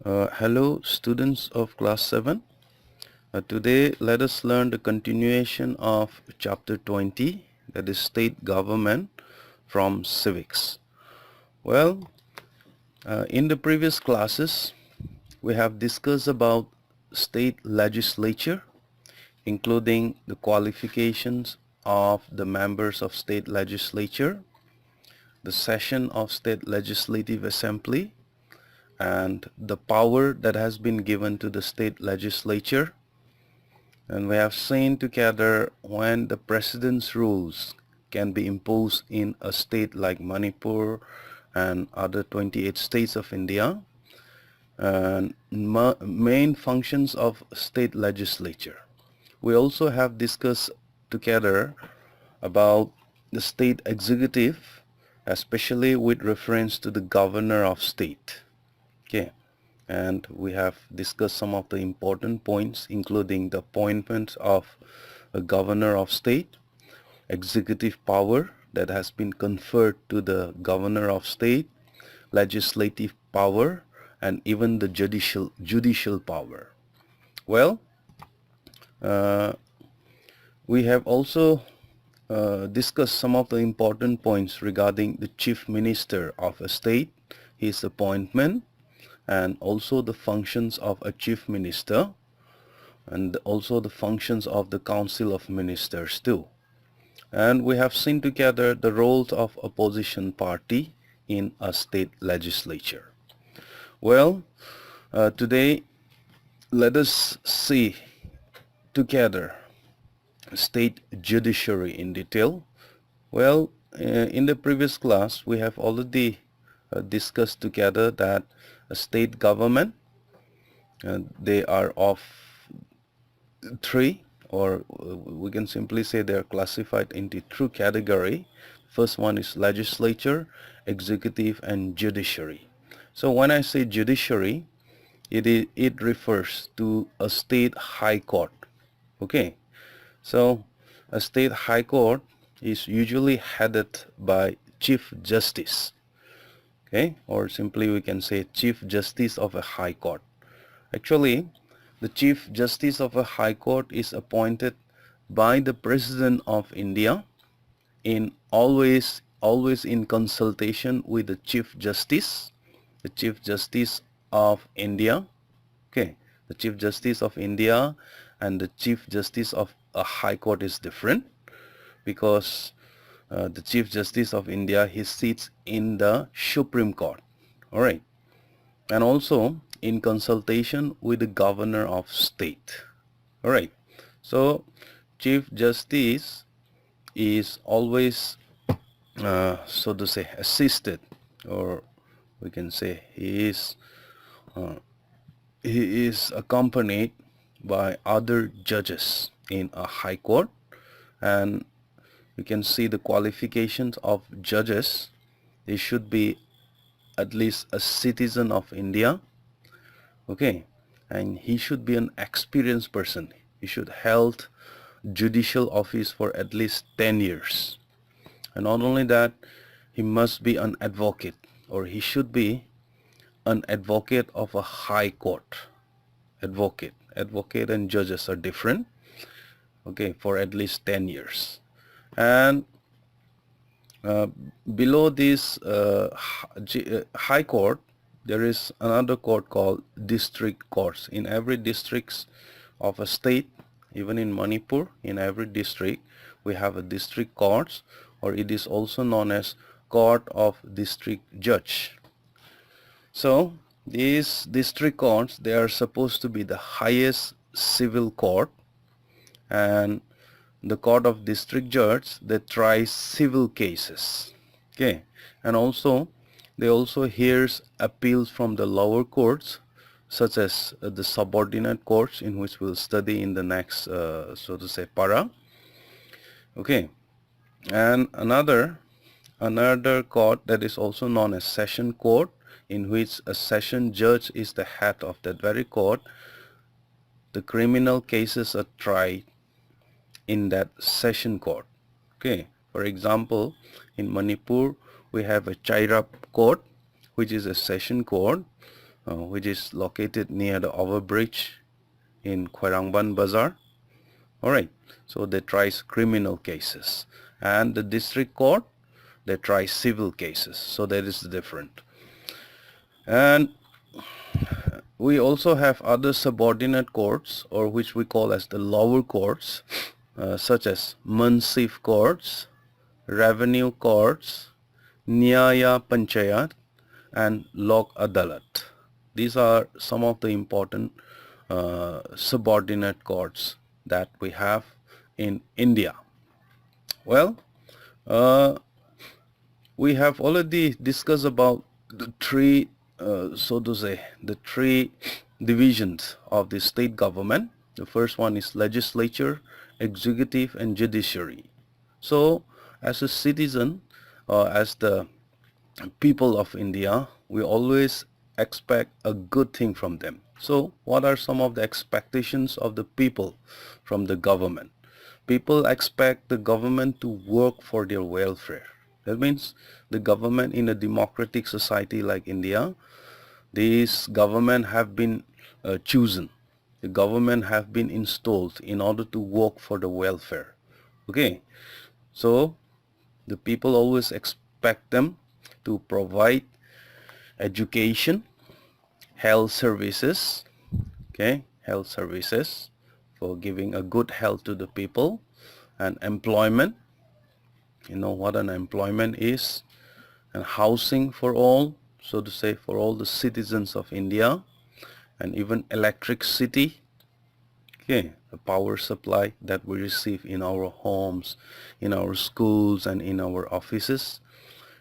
Hello students of class 7. Today let us learn the continuation of chapter 20, that is state government from civics. Well, in the previous classes we have discussed about state legislature, including the qualifications of the members of state legislature, the session of state legislative assembly, and the power that has been given to the state legislature. And we have seen together when the president's rules can be imposed in a state like Manipur and other 28 states of India, and main functions of state legislature. We also have discussed together about the state executive, especially with reference to the governor of state. Okay, and we have discussed some of the important points, including the appointment of a governor of state, executive power that has been conferred to the governor of state, legislative power, and even the judicial power. Well, we have also discussed some of the important points regarding the chief minister of a state, his appointment, and also the functions of a chief minister, and also the functions of the council of ministers too. And we have seen together the roles of opposition party in a state legislature. Well, today let us see together state judiciary in detail. Well, in the previous class we have already discussed together that a state government, they are of three, or we can simply say they are classified into three category. First one is legislature, executive, and judiciary. So when I say judiciary, it refers to a state high court. Okay, so a state high court is usually headed by chief justice. Okay, or simply we can say chief justice of a high court. Actually, the chief justice of a high court is appointed by the president of India, in always in consultation with the chief justice of India. Okay, the chief justice of India and the chief justice of a high court is different, because the chief justice of India, he sits in the Supreme Court. All right, and also in consultation with the governor of state. All right, so chief justice is always so to say assisted, or we can say he is accompanied by other judges in a high court. And you can see the qualifications of judges. They should be at least a citizen of India. Okay, and he should be an experienced person. He should held judicial office for at least 10 years. And not only that, he must be an advocate, or he should be an advocate of a high court. Advocate and judges are different. Okay, for at least 10 years. And below this high court, there is another court called district courts. In every districts of a state, even in Manipur, in every district we have a district courts, or it is also known as court of district judge. So these district courts, they are supposed to be the highest civil court, and the court of district judge, they try civil cases. Okay, and also they also hears appeals from the lower courts, such as the subordinate courts, in which we'll study in the next so to say para. Okay, and another court that is also known as session court, in which a session judge is the head of that very court. The criminal cases are tried in that session court. Okay, for example, in Manipur we have a Chairap court, which is a session court. which is located near the overbridge in Khairangban Bazaar. Alright, so they try criminal cases, and the district court, they try civil cases, so that is different. And we also have other subordinate courts, or which we call as the lower courts, such as Munsif courts, revenue courts, Nyaya Panchayat, and Lok Adalat. These are some of the important subordinate courts that we have in India. Well, we have already discussed about the three, so to say, the three divisions of the state government. The first one is legislature, executive, and judiciary. So, as a citizen, as the people of India, we always expect a good thing from them. So, what are some of the expectations of the people from the government? People expect the government to work for their welfare. That means the government in a democratic society like India, these government have been chosen. The government have been installed in order to work for the welfare. Okay, so the people always expect them to provide education, health services, okay, health services for giving a good health to the people, and employment. You know what an employment is, and housing for all, so to say, for all the citizens of India, and even electricity, okay, the power supply that we receive in our homes, in our schools, and in our offices.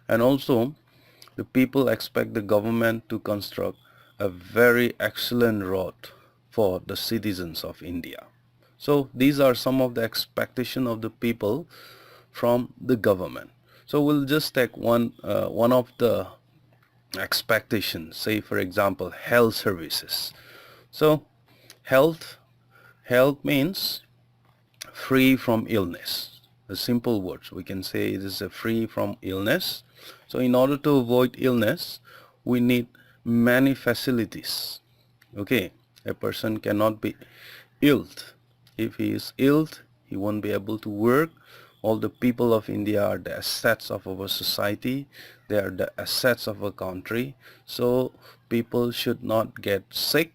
And also the people expect the government to construct a very excellent road for the citizens of India. So these are some of the expectation of the people from the government. So we'll just take one of the expectations, say for example health services. So health means free from illness. The simple words, we can say it is a free from illness. So in order to avoid illness, we need many facilities. Okay, a person cannot be ill. If he is ill, he won't be able to work. All the people of India are the assets of our society. They are the assets of a country. So people should not get sick.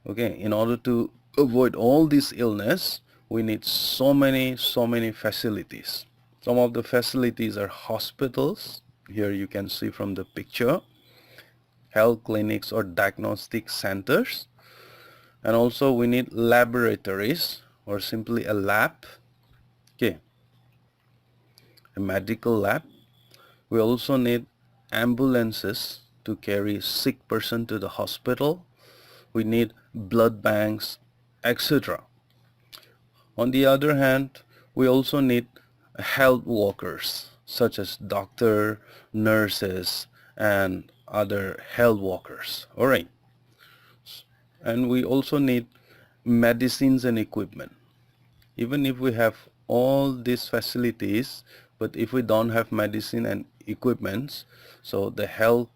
Okay, in order to avoid all this illness, we need so many facilities. Some of the facilities are hospitals. Here you can see from the picture, health clinics or diagnostic centers. And also we need laboratories, or simply a lab. Okay, a medical lab. We also need ambulances to carry sick person to the hospital. We need blood banks, etc. On the other hand, we also need health workers such as doctor, nurses, and other health workers. All right. And we also need medicines and equipment. Even if we have all these facilities, but if we don't have medicine and equipments, so the health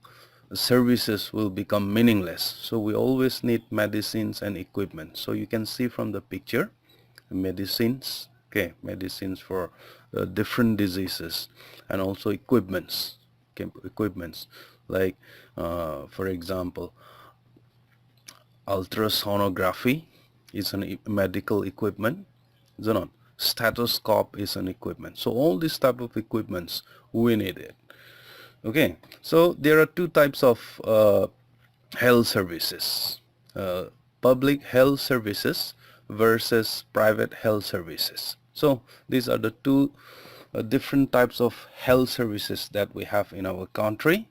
services will become meaningless. So we always need medicines and equipment. So you can see from the picture, medicines, okay, medicines for different diseases, and also equipments, okay, equipments like for example ultrasonography is a medical equipment, is it not? Stethoscope is an equipment. So all these type of equipments we need it. Okay, so there are two types of health services, public health services versus private health services. So these are the two different types of health services that we have in our country.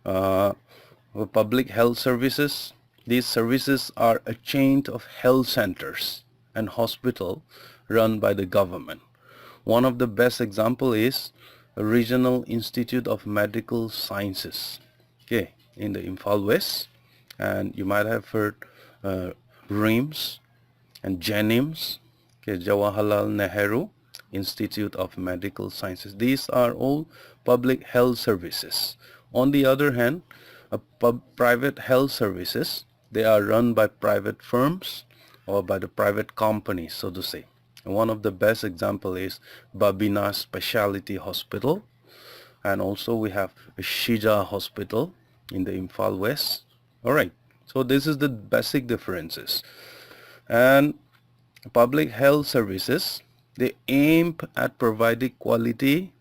Public health services, these services are a chain of health centers and hospital run by the government. One of the best example is a Regional Institute of Medical Sciences, okay, in the Imphal West, and you might have heard RIMS and JANIMS, okay, Jawaharlal Nehru Institute of Medical Sciences. These are all public health services. On the other hand, Private health services, they are run by private firms or by the private companies, so to say. And one of the best example is Babina Specialty Hospital, and also we have Shija Hospital in the Imphal West. All right, so this is the basic differences. And public health services, they aim at providing quality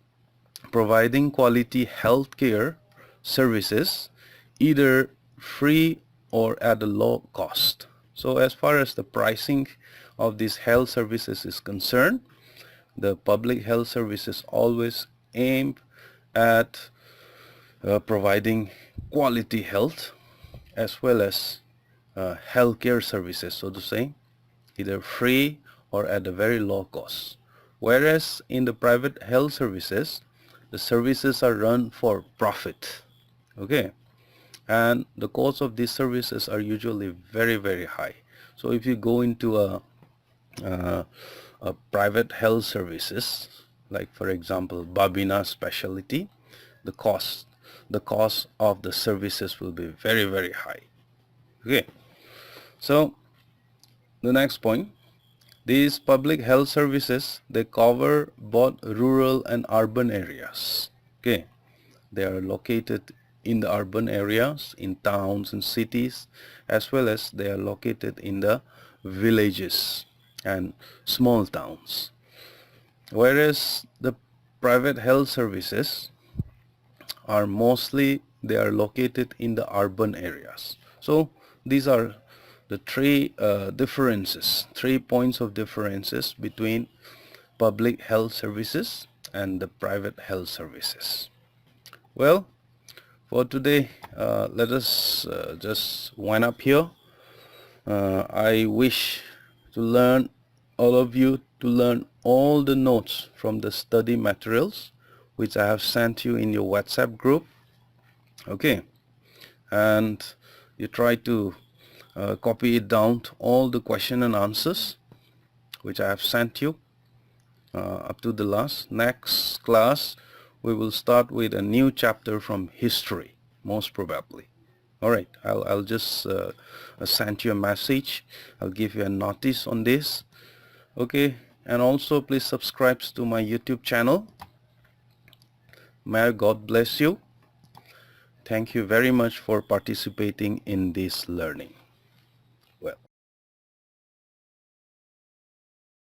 health care services, either free or at a low cost. So as far as the pricing of these health services is concerned, the public health services always aim at providing quality health as well as healthcare services, so to say, either free or at a very low cost. Whereas in the private health services, the services are run for profit. Okay, and the cost of these services are usually very, very high. So if you go into a private health services, like for example Babina Specialty, the cost of the services will be very, very high. Okay, so the next point, these public health services, they cover both rural and urban areas. Okay, they are located in the urban areas, in towns and cities, as well as they are located in the villages and small towns. Whereas the private health services are mostly, they are located in the urban areas. So these are the three differences, 3 points of differences between public health services and the private health services. Well, for today, let us just wind up here. I wish to learn, all of you, to learn all the notes from the study materials which I have sent you in your WhatsApp group. Okay, and you try to copy it down to all the question and answers which I have sent you up to the last. Next class we will start with a new chapter from history, most probably. All right, I'll just send you a message. I'll give you a notice on this. Okay, and also please subscribe to my YouTube channel. May God bless you. Thank you very much for participating in this learning.